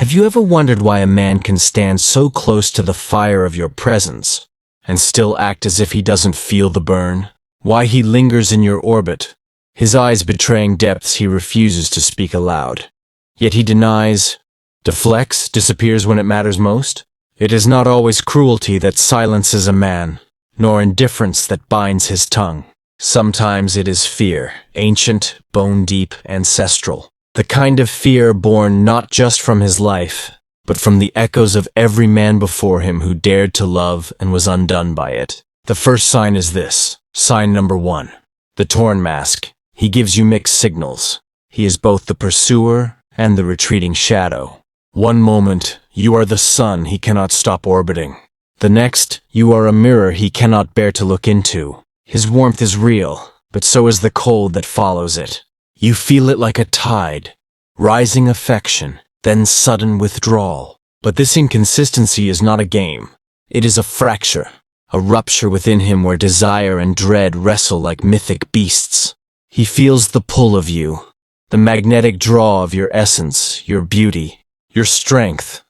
Have you ever wondered why a man can stand so close to the fire of your presence and still act as if he doesn't feel the burn? Why he lingers in your orbit, his eyes betraying depths he refuses to speak aloud. Yet he denies, deflects, disappears when it matters most? It is not always cruelty that silences a man, nor indifference that binds his tongue. Sometimes it is fear, ancient, bone-deep, ancestral. The kind of fear born not just from his life, but from the echoes of every man before him who dared to love and was undone by it. The first sign is this. Sign number 1. The torn mask. He gives you mixed signals. He is both the pursuer and the retreating shadow. One moment, you are the sun he cannot stop orbiting. The next, you are a mirror he cannot bear to look into. His warmth is real, but so is the cold that follows it. You feel it like a tide, rising affection, then sudden withdrawal. But this inconsistency is not a game. It is a fracture, a rupture within him where desire and dread wrestle like mythic beasts. He feels the pull of you, the magnetic draw of your essence, your beauty, your strength.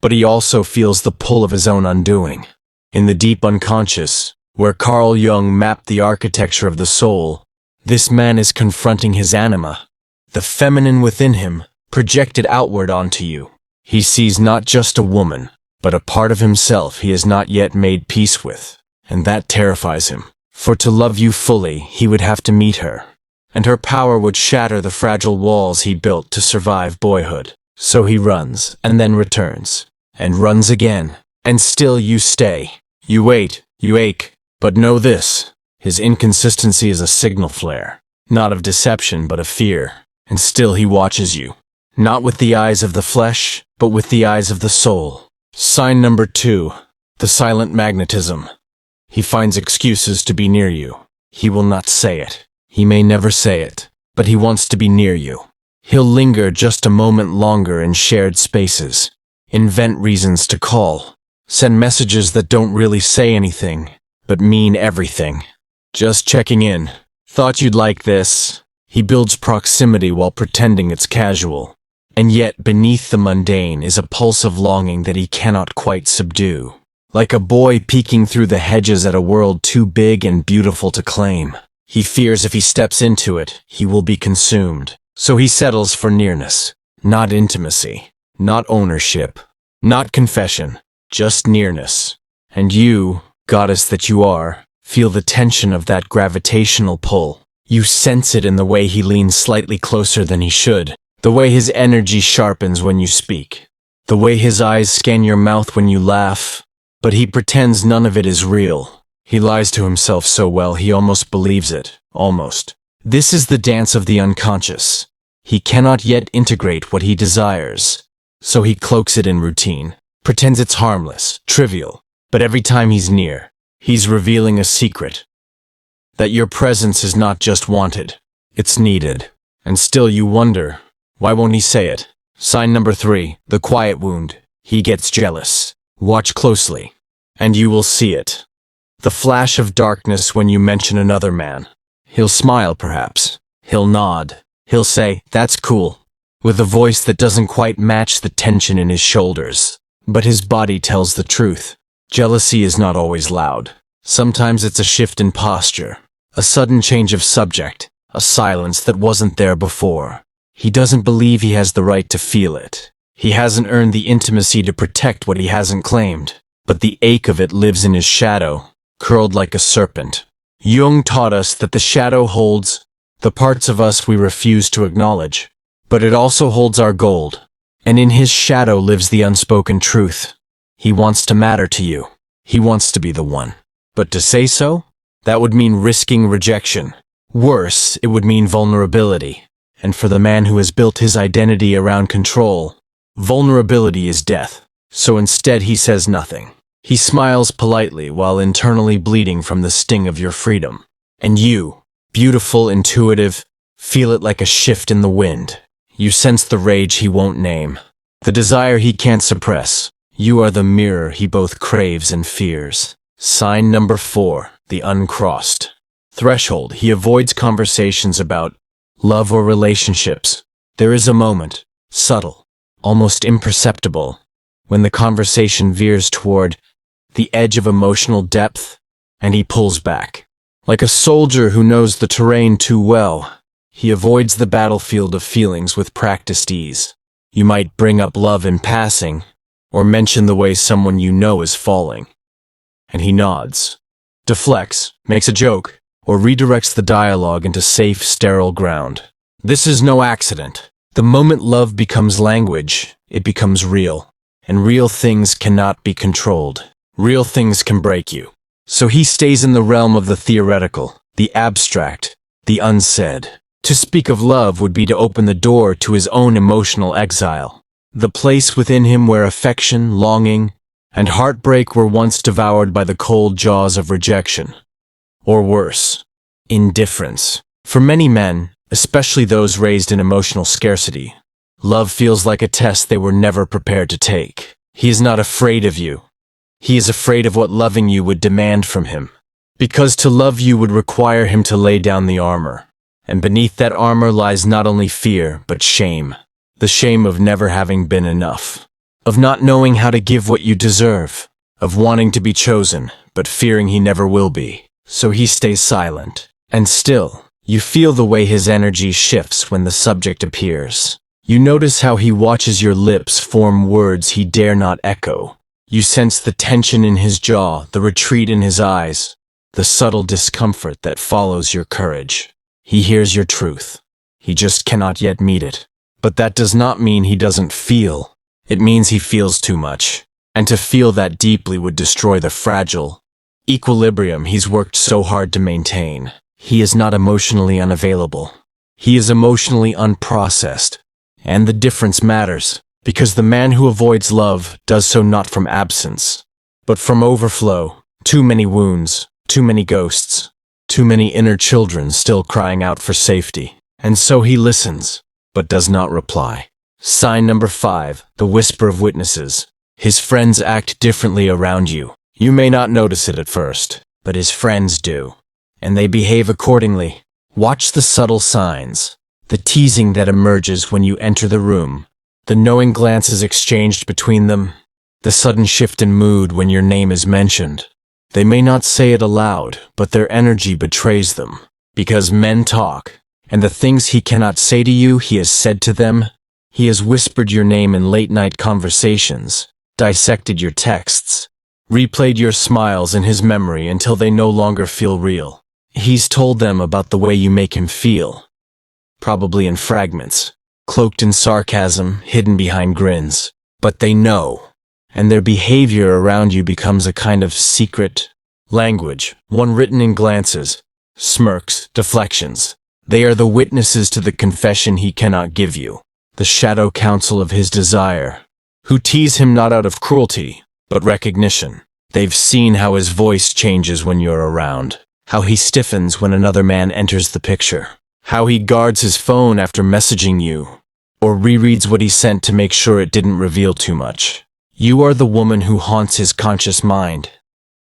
But he also feels the pull of his own undoing. In the deep unconscious, where Carl Jung mapped the architecture of the soul, this man is confronting his anima, the feminine within him, projected outward onto you. He sees not just a woman, but a part of himself he has not yet made peace with, and that terrifies him. For to love you fully, he would have to meet her, and her power would shatter the fragile walls he built to survive boyhood. So he runs, and then returns, and runs again, and still you stay. You wait, you ache, but know this. His inconsistency is a signal flare, not of deception but of fear, and still he watches you, not with the eyes of the flesh, but with the eyes of the soul. Sign number 2, the silent magnetism. He finds excuses to be near you. He will not say it. He may never say it, but he wants to be near you. He'll linger just a moment longer in shared spaces, invent reasons to call, send messages that don't really say anything, but mean everything. Just checking in. Thought you'd like this. He builds proximity while pretending it's casual. And yet beneath the mundane is a pulse of longing that he cannot quite subdue. Like a boy peeking through the hedges at a world too big and beautiful to claim. He fears if he steps into it, he will be consumed. So he settles for nearness. Not intimacy. Not ownership. Not confession. Just nearness. And you, goddess that you are, feel the tension of that gravitational pull. You sense it in the way he leans slightly closer than he should, the way his energy sharpens when you speak, the way his eyes scan your mouth when you laugh, but he pretends none of it is real. He lies to himself so well he almost believes it, almost. This is the dance of the unconscious. He cannot yet integrate what he desires, so he cloaks it in routine, pretends it's harmless, trivial, but every time he's near, he's revealing a secret. That your presence is not just wanted, it's needed. And still you wonder, why won't he say it? Sign number 3, the quiet wound. He gets jealous. Watch closely, and you will see it. The flash of darkness when you mention another man. He'll smile perhaps. He'll nod. He'll say, "That's cool," with a voice that doesn't quite match the tension in his shoulders. But his body tells the truth. Jealousy is not always loud. Sometimes it's a shift in posture, a sudden change of subject, a silence that wasn't there before. He doesn't believe he has the right to feel it. He hasn't earned the intimacy to protect what he hasn't claimed, but the ache of it lives in his shadow, curled like a serpent. Jung taught us that the shadow holds the parts of us we refuse to acknowledge, but it also holds our gold, and in his shadow lives the unspoken truth. He wants to matter to you. He wants to be the one. But to say so? That would mean risking rejection. Worse, it would mean vulnerability. And for the man who has built his identity around control, vulnerability is death. So instead he says nothing. He smiles politely while internally bleeding from the sting of your freedom. And you, beautiful, intuitive, feel it like a shift in the wind. You sense the rage he won't name, the desire he can't suppress. You are the mirror he both craves and fears. Sign number 4, the uncrossed. Threshold. He avoids conversations about love or relationships. There is a moment, subtle, almost imperceptible, when the conversation veers toward the edge of emotional depth, and he pulls back. Like a soldier who knows the terrain too well, he avoids the battlefield of feelings with practiced ease. You might bring up love in passing, or mention the way someone you know is falling. And he nods, deflects, makes a joke, or redirects the dialogue into safe, sterile ground. This is no accident. The moment love becomes language, it becomes real. And real things cannot be controlled. Real things can break you. So he stays in the realm of the theoretical, the abstract, the unsaid. To speak of love would be to open the door to his own emotional exile. The place within him where affection, longing, and heartbreak were once devoured by the cold jaws of rejection. Or worse, indifference. For many men, especially those raised in emotional scarcity, love feels like a test they were never prepared to take. He is not afraid of you. He is afraid of what loving you would demand from him. Because to love you would require him to lay down the armor. And beneath that armor lies not only fear, but shame. The shame of never having been enough. Of not knowing how to give what you deserve. Of wanting to be chosen, but fearing he never will be. So he stays silent. And still, you feel the way his energy shifts when the subject appears. You notice how he watches your lips form words he dare not echo. You sense the tension in his jaw, the retreat in his eyes, the subtle discomfort that follows your courage. He hears your truth. He just cannot yet meet it. But that does not mean he doesn't feel. It means he feels too much. And to feel that deeply would destroy the fragile equilibrium he's worked so hard to maintain. He is not emotionally unavailable. He is emotionally unprocessed. And the difference matters, because the man who avoids love does so not from absence, but from overflow. Too many wounds, too many ghosts, too many inner children still crying out for safety. And so he listens, but does not reply. Sign number 5, the whisper of witnesses. His friends act differently around you. You may not notice it at first, but his friends do. And they behave accordingly. Watch the subtle signs, the teasing that emerges when you enter the room, the knowing glances exchanged between them, the sudden shift in mood when your name is mentioned. They may not say it aloud, but their energy betrays them. Because men talk, and the things he cannot say to you, he has said to them. He has whispered your name in late-night conversations, dissected your texts, replayed your smiles in his memory until they no longer feel real. He's told them about the way you make him feel, probably in fragments, cloaked in sarcasm, hidden behind grins. But they know. And their behavior around you becomes a kind of secret language, one written in glances, smirks, deflections. They are the witnesses to the confession he cannot give you, the shadow counsel of his desire, who tease him not out of cruelty, but recognition. They've seen how his voice changes when you're around, how he stiffens when another man enters the picture, how he guards his phone after messaging you, or rereads what he sent to make sure it didn't reveal too much. You are the woman who haunts his conscious mind,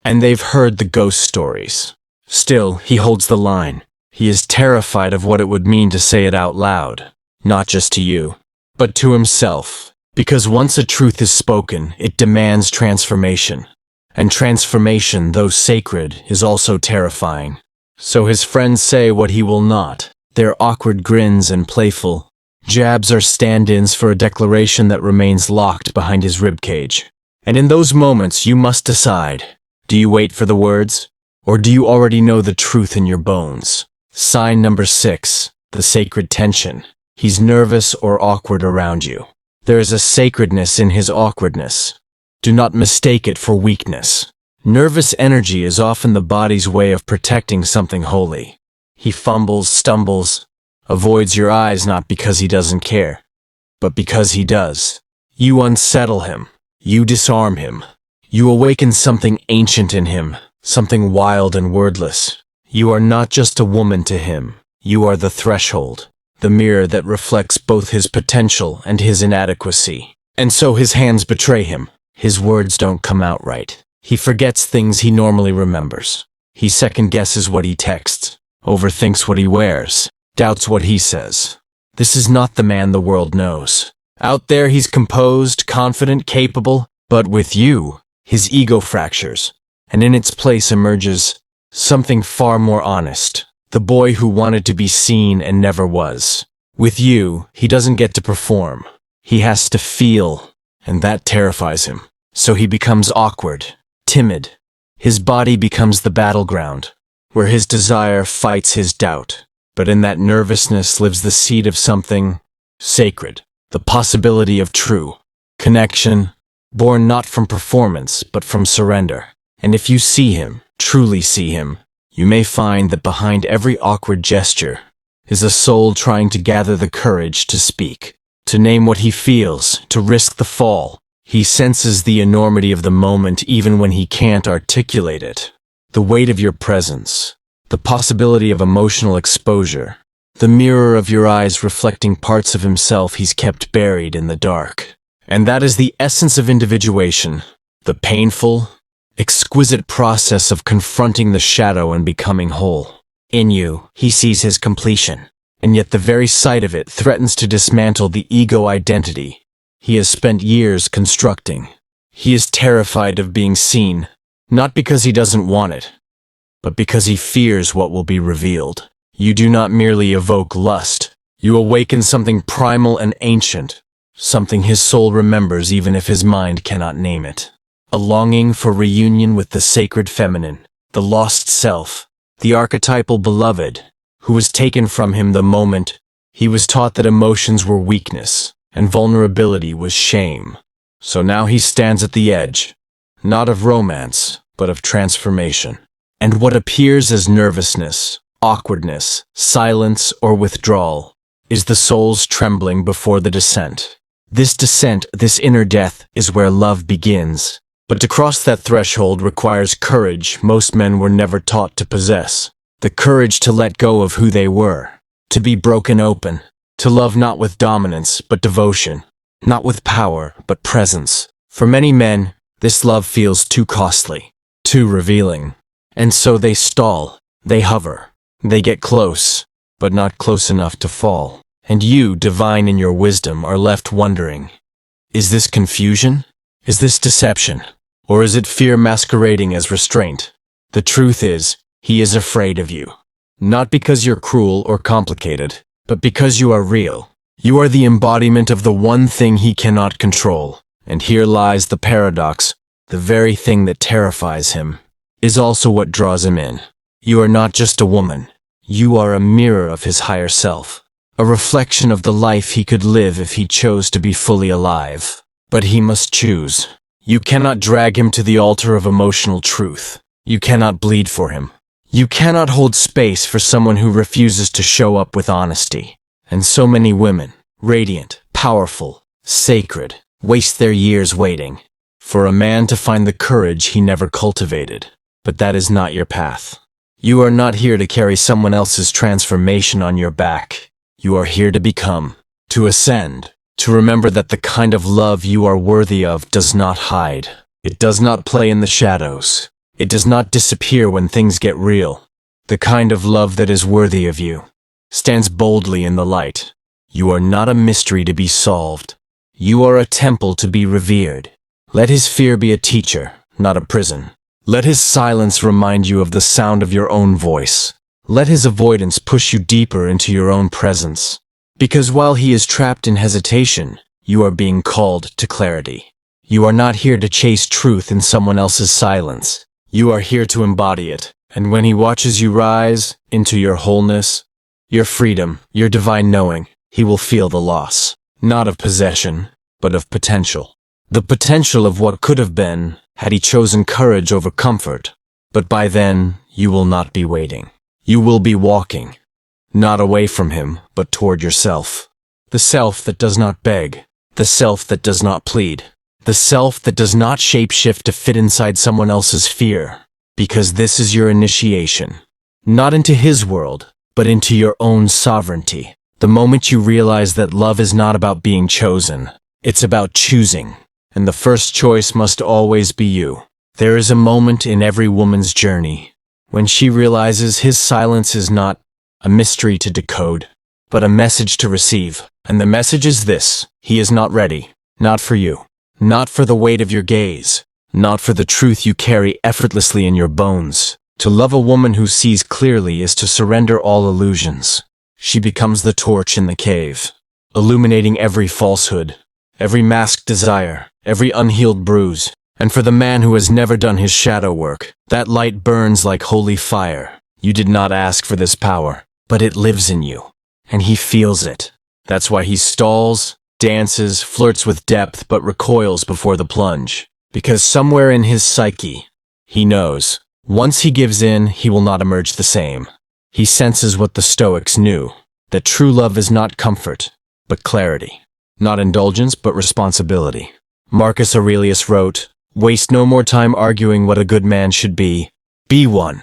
and they've heard the ghost stories. Still, he holds the line. He is terrified of what it would mean to say it out loud, not just to you, but to himself, because once a truth is spoken, it demands transformation. And transformation, though sacred, is also terrifying. So his friends say what he will not. Their awkward grins and playful jabs are stand-ins for a declaration that remains locked behind his ribcage. And in those moments, you must decide. Do you wait for the words? Or do you already know the truth in your bones? Sign number 6, the sacred tension. He's nervous or awkward around you. There is a sacredness in his awkwardness. Do not mistake it for weakness. Nervous energy is often the body's way of protecting something holy. He fumbles, stumbles, avoids your eyes not because he doesn't care, but because he does. You unsettle him. You disarm him. You awaken something ancient in him, something wild and wordless. You are not just a woman to him. You are the threshold, the mirror that reflects both his potential and his inadequacy. And so his hands betray him. His words don't come out right. He forgets things he normally remembers. He second-guesses what he texts, overthinks what he wears, doubts what he says. This is not the man the world knows. Out there he's composed, confident, capable, but with you, his ego fractures, and in its place emerges something far more honest. The boy who wanted to be seen and never was. With you, he doesn't get to perform. He has to feel, and that terrifies him. So he becomes awkward, timid. His body becomes the battleground, where his desire fights his doubt. But in that nervousness lives the seed of something sacred, the possibility of true connection, born not from performance, but from surrender. And if you see him, truly see him, you may find that behind every awkward gesture is a soul trying to gather the courage to speak, to name what he feels, to risk the fall. He senses the enormity of the moment even when he can't articulate it. The weight of your presence, the possibility of emotional exposure, the mirror of your eyes reflecting parts of himself he's kept buried in the dark. And that is the essence of individuation, the painful, exquisite process of confronting the shadow and becoming whole. In you, he sees his completion, and yet the very sight of it threatens to dismantle the ego identity he has spent years constructing. He is terrified of being seen, not because he doesn't want it, but because he fears what will be revealed. You do not merely evoke lust, you awaken something primal and ancient, something his soul remembers even if his mind cannot name it. A longing for reunion with the sacred feminine, the lost self, the archetypal beloved, who was taken from him the moment he was taught that emotions were weakness and vulnerability was shame. So now he stands at the edge, not of romance, but of transformation. And what appears as nervousness, awkwardness, silence, or withdrawal is the soul's trembling before the descent. This descent, this inner death, is where love begins. But to cross that threshold requires courage most men were never taught to possess. The courage to let go of who they were, to be broken open, to love not with dominance but devotion, not with power but presence. For many men, this love feels too costly, too revealing. And so they stall, they hover, they get close, but not close enough to fall. And you, divine in your wisdom, are left wondering, is this confusion? Is this deception? Or is it fear masquerading as restraint? The truth is, he is afraid of you. Not because you're cruel or complicated, but because you are real. You are the embodiment of the one thing he cannot control. And here lies the paradox. The very thing that terrifies him is also what draws him in. You are not just a woman. You are a mirror of his higher self. A reflection of the life he could live if he chose to be fully alive. But he must choose. You cannot drag him to the altar of emotional truth. You cannot bleed for him. You cannot hold space for someone who refuses to show up with honesty. And so many women, radiant, powerful, sacred, waste their years waiting for a man to find the courage he never cultivated. But that is not your path. You are not here to carry someone else's transformation on your back. You are here to become, to ascend, to remember that the kind of love you are worthy of does not hide. It does not play in the shadows. It does not disappear when things get real. The kind of love that is worthy of you stands boldly in the light. You are not a mystery to be solved. You are a temple to be revered. Let his fear be a teacher, not a prison. Let his silence remind you of the sound of your own voice. Let his avoidance push you deeper into your own presence. Because while he is trapped in hesitation, you are being called to clarity. You are not here to chase truth in someone else's silence. You are here to embody it. And when he watches you rise into your wholeness, your freedom, your divine knowing, he will feel the loss, not of possession, but of potential. The potential of what could have been had he chosen courage over comfort. But by then, you will not be waiting. You will be walking, not away from him, but toward yourself. The self that does not beg, the self that does not plead, the self that does not shapeshift to fit inside someone else's fear. Because this is your initiation, not into his world, but into your own sovereignty. The moment you realize that love is not about being chosen, it's about choosing. And the first choice must always be you. There is a moment in every woman's journey when she realizes his silence is not a mystery to decode, but a message to receive. And the message is this: he is not ready. Not for you. Not for the weight of your gaze. Not for the truth you carry effortlessly in your bones. To love a woman who sees clearly is to surrender all illusions. She becomes the torch in the cave, illuminating every falsehood, every masked desire, every unhealed bruise. And for the man who has never done his shadow work, that light burns like holy fire. You did not ask for this power, but it lives in you, and he feels it. That's why he stalls, dances, flirts with depth, but recoils before the plunge. Because somewhere in his psyche, he knows, once he gives in, he will not emerge the same. He senses what the Stoics knew, that true love is not comfort, but clarity. Not indulgence, but responsibility. Marcus Aurelius wrote, "Waste no more time arguing what a good man should be. Be one."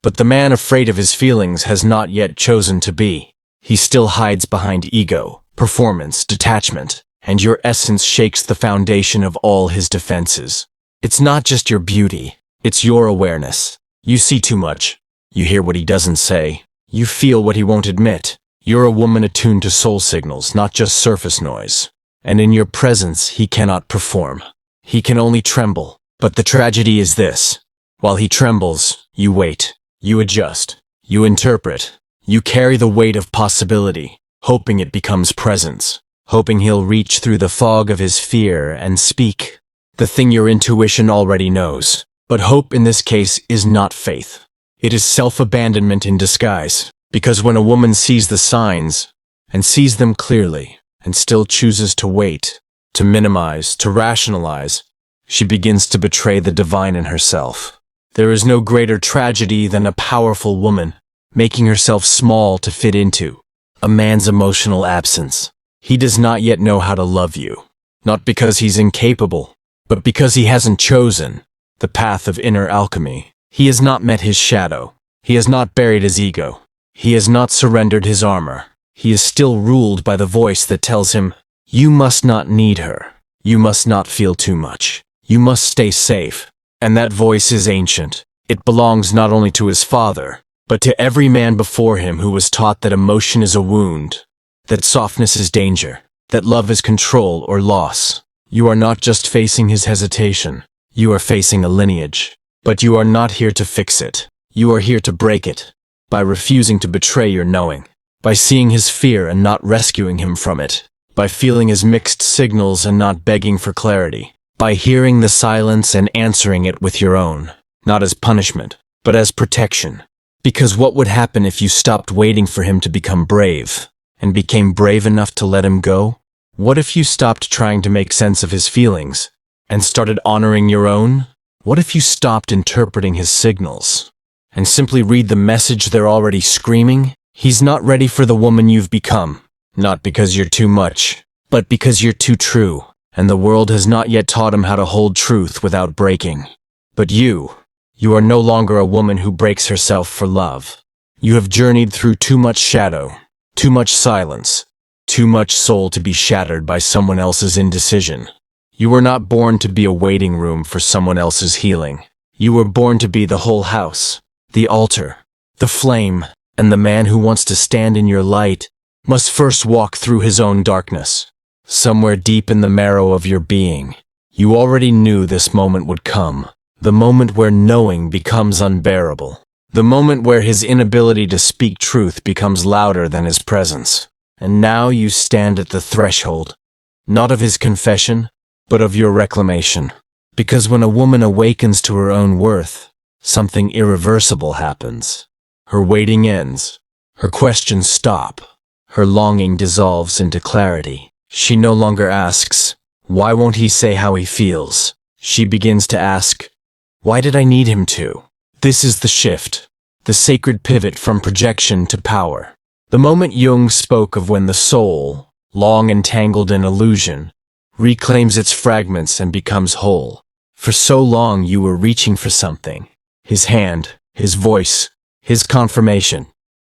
But the man afraid of his feelings has not yet chosen to be. He still hides behind ego, performance, detachment, and your essence shakes the foundation of all his defenses. It's not just your beauty, it's your awareness. You see too much. You hear what he doesn't say. You feel what he won't admit. You're a woman attuned to soul signals, not just surface noise. And in your presence, he cannot perform. He can only tremble. But the tragedy is this: while he trembles, you wait. You adjust. You interpret. You carry the weight of possibility, hoping it becomes presence. Hoping he'll reach through the fog of his fear and speak the thing your intuition already knows. But hope in this case is not faith. It is self-abandonment in disguise. Because when a woman sees the signs, and sees them clearly, and still chooses to wait, to minimize, to rationalize, she begins to betray the divine in herself. There is no greater tragedy than a powerful woman making herself small to fit into a man's emotional absence. He does not yet know how to love you, not because he's incapable, but because he hasn't chosen the path of inner alchemy. He has not met his shadow. He has not buried his ego. He has not surrendered his armor. He is still ruled by the voice that tells him, you must not need her. You must not feel too much. You must stay safe. And that voice is ancient. It belongs not only to his father, but to every man before him who was taught that emotion is a wound, that softness is danger, that love is control or loss. You are not just facing his hesitation. You are facing a lineage. But you are not here to fix it. You are here to break it. By refusing to betray your knowing. By seeing his fear and not rescuing him from it. By feeling his mixed signals and not begging for clarity. By hearing the silence and answering it with your own. Not as punishment, but as protection. Because what would happen if you stopped waiting for him to become brave, and became brave enough to let him go? What if you stopped trying to make sense of his feelings, and started honoring your own? What if you stopped interpreting his signals, and simply read the message they're already screaming? He's not ready for the woman you've become. Not because you're too much, but because you're too true, and the world has not yet taught him how to hold truth without breaking. But you are no longer a woman who breaks herself for love. You have journeyed through too much shadow, too much silence, too much soul to be shattered by someone else's indecision. You were not born to be a waiting room for someone else's healing. You were born to be the whole house, the altar, the flame, and the man who wants to stand in your light must first walk through his own darkness. Somewhere deep in the marrow of your being, you already knew this moment would come. The moment where knowing becomes unbearable. The moment where his inability to speak truth becomes louder than his presence. And now you stand at the threshold, not of his confession, but of your reclamation. Because when a woman awakens to her own worth, something irreversible happens. Her waiting ends. Her questions stop. Her longing dissolves into clarity. She no longer asks, why won't he say how he feels? She begins to ask, why did I need him to? This is the shift, the sacred pivot from projection to power. The moment Jung spoke of when the soul, long entangled in illusion, reclaims its fragments and becomes whole. For so long you were reaching for something. His hand, his voice, his confirmation.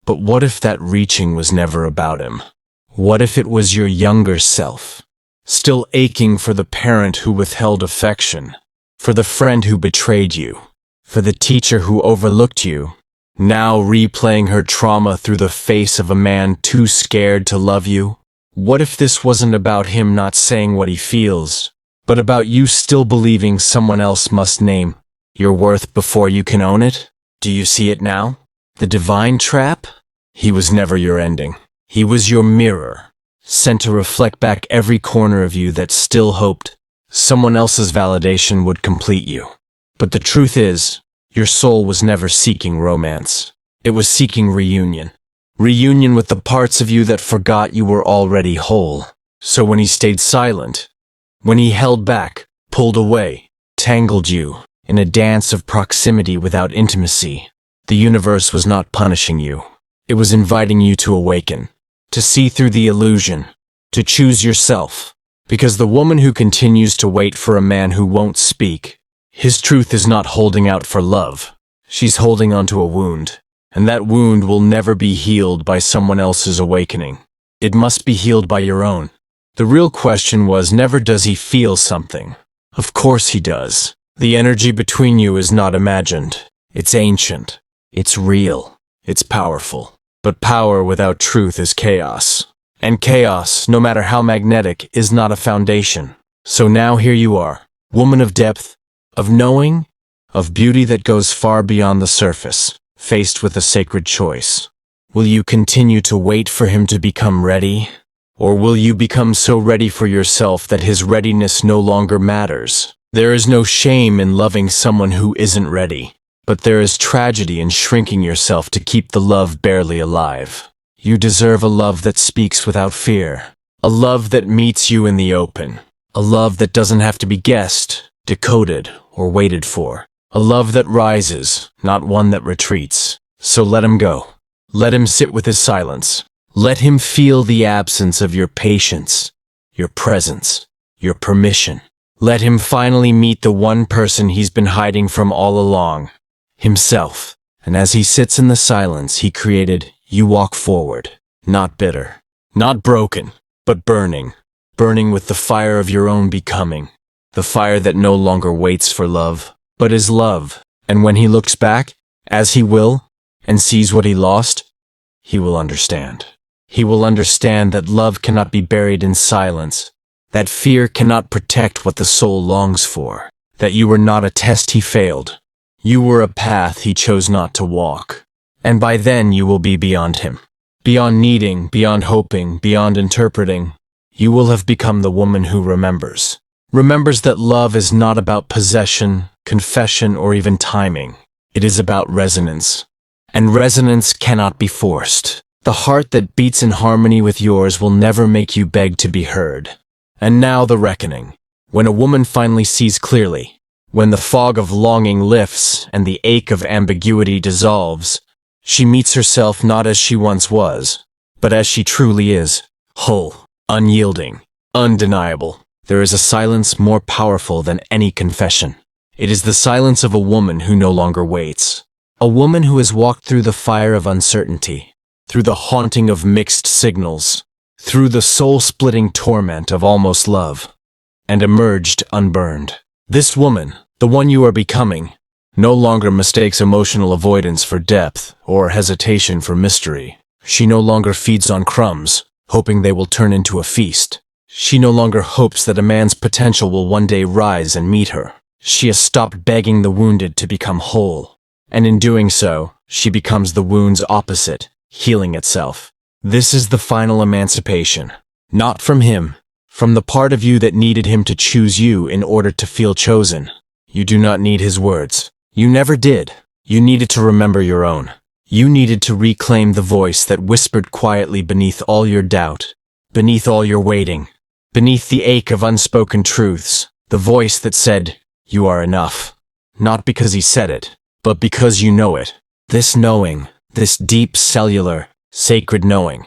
But what if that reaching was never about him? What if it was your younger self, still aching for the parent who withheld affection, for the friend who betrayed you, for the teacher who overlooked you, now replaying her trauma through the face of a man too scared to love you? What if this wasn't about him not saying what he feels, but about you still believing someone else must name your worth before you can own it? Do you see it now? The divine trap? He was never your ending. He was your mirror, sent to reflect back every corner of you that still hoped someone else's validation would complete you. But the truth is, your soul was never seeking romance. It was seeking reunion. Reunion with the parts of you that forgot you were already whole. So when he stayed silent, when he held back, pulled away, tangled you in a dance of proximity without intimacy, the universe was not punishing you. It was inviting you to awaken, to see through the illusion, to choose yourself. Because the woman who continues to wait for a man who won't speak, his truth is not holding out for love. She's holding onto a wound, and that wound will never be healed by someone else's awakening. It must be healed by your own. The real question was never does he feel something. Of course he does. The energy between you is not imagined. It's ancient. It's real. It's powerful. But power without truth is chaos. And chaos, no matter how magnetic, is not a foundation. So now here you are, woman of depth, of knowing, of beauty that goes far beyond the surface, faced with a sacred choice. Will you continue to wait for him to become ready? Or will you become so ready for yourself that his readiness no longer matters? There is no shame in loving someone who isn't ready, but there is tragedy in shrinking yourself to keep the love barely alive. You deserve a love that speaks without fear, a love that meets you in the open, a love that doesn't have to be guessed, decoded, or waited for, a love that rises, not one that retreats. So let him go. Let him sit with his silence. Let him feel the absence of your patience, your presence, your permission. Let him finally meet the one person he's been hiding from all along, himself. And as he sits in the silence he created, you walk forward, not bitter, not broken, but burning. Burning with the fire of your own becoming. The fire that no longer waits for love, but is love. And when he looks back, as he will, and sees what he lost, he will understand. He will understand that love cannot be buried in silence, that fear cannot protect what the soul longs for, that you were not a test he failed. You were a path he chose not to walk. And by then you will be beyond him. Beyond needing, beyond hoping, beyond interpreting. You will have become the woman who remembers. Remembers that love is not about possession, confession, or even timing. It is about resonance. And resonance cannot be forced. The heart that beats in harmony with yours will never make you beg to be heard. And now the reckoning. When a woman finally sees clearly, when the fog of longing lifts and the ache of ambiguity dissolves, she meets herself not as she once was, but as she truly is, whole, unyielding, undeniable. There is a silence more powerful than any confession. It is the silence of a woman who no longer waits. A woman who has walked through the fire of uncertainty, through the haunting of mixed signals, through the soul-splitting torment of almost love, and emerged unburned. This woman, the one you are becoming, no longer mistakes emotional avoidance for depth or hesitation for mystery. She no longer feeds on crumbs, hoping they will turn into a feast. She no longer hopes that a man's potential will one day rise and meet her. She has stopped begging the wounded to become whole. And in doing so, she becomes the wound's opposite, healing itself. This is the final emancipation. Not from him, from the part of you that needed him to choose you in order to feel chosen. You do not need his words. You never did. You needed to remember your own. You needed to reclaim the voice that whispered quietly beneath all your doubt, beneath all your waiting, beneath the ache of unspoken truths, the voice that said, "You are enough." Not because he said it, but because you know it. This knowing, this deep cellular, sacred knowing,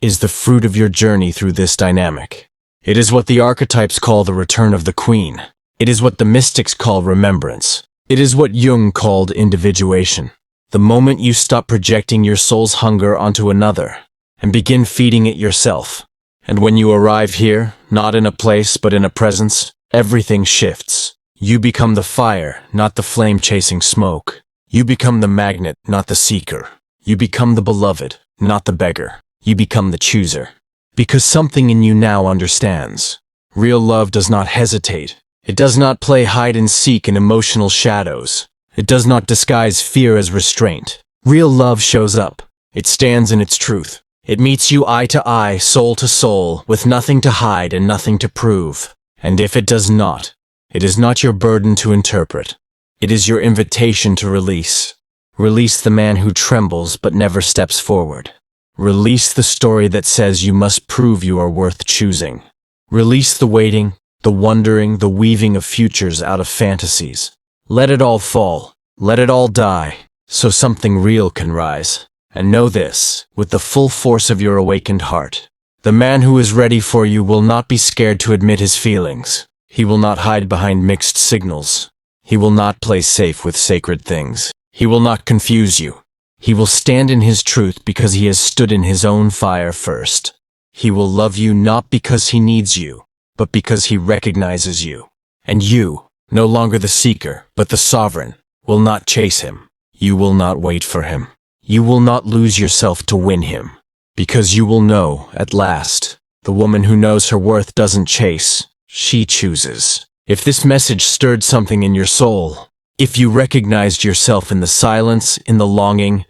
is the fruit of your journey through this dynamic. It is what the archetypes call the return of the queen. It is what the mystics call remembrance. It is what Jung called individuation. The moment you stop projecting your soul's hunger onto another and begin feeding it yourself. And when you arrive here, not in a place but in a presence, everything shifts. You become the fire, not the flame chasing smoke. You become the magnet, not the seeker. You become the beloved, not the beggar. You become the chooser. Because something in you now understands. Real love does not hesitate. It does not play hide and seek in emotional shadows. It does not disguise fear as restraint. Real love shows up. It stands in its truth. It meets you eye to eye, soul to soul, with nothing to hide and nothing to prove. And if it does not, it is not your burden to interpret. It is your invitation to release. Release the man who trembles but never steps forward. Release the story that says you must prove you are worth choosing. Release the waiting, the wondering, the weaving of futures out of fantasies. Let it all fall. Let it all die, so something real can rise. And know this, with the full force of your awakened heart. The man who is ready for you will not be scared to admit his feelings. He will not hide behind mixed signals. He will not play safe with sacred things. He will not confuse you. He will stand in his truth because he has stood in his own fire first. He will love you not because he needs you, but because he recognizes you. And you, no longer the seeker, but the sovereign, will not chase him. You will not wait for him. You will not lose yourself to win him. Because you will know, at last, the woman who knows her worth doesn't chase, she chooses. If this message stirred something in your soul, if you recognized yourself in the silence, in the longing,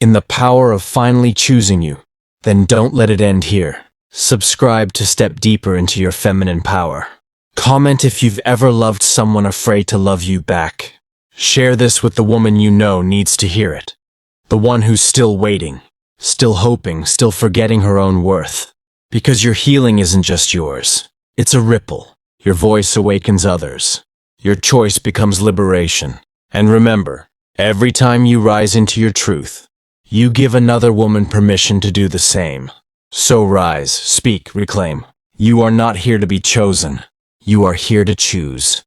in the power of finally choosing you, then don't let it end here. Subscribe to step deeper into your feminine power. Comment if you've ever loved someone afraid to love you back. Share this with the woman you know needs to hear it. The one who's still waiting, still hoping, still forgetting her own worth. Because your healing isn't just yours. It's a ripple. Your voice awakens others. Your choice becomes liberation. And remember, every time you rise into your truth, you give another woman permission to do the same. So rise, speak, reclaim. You are not here to be chosen. You are here to choose.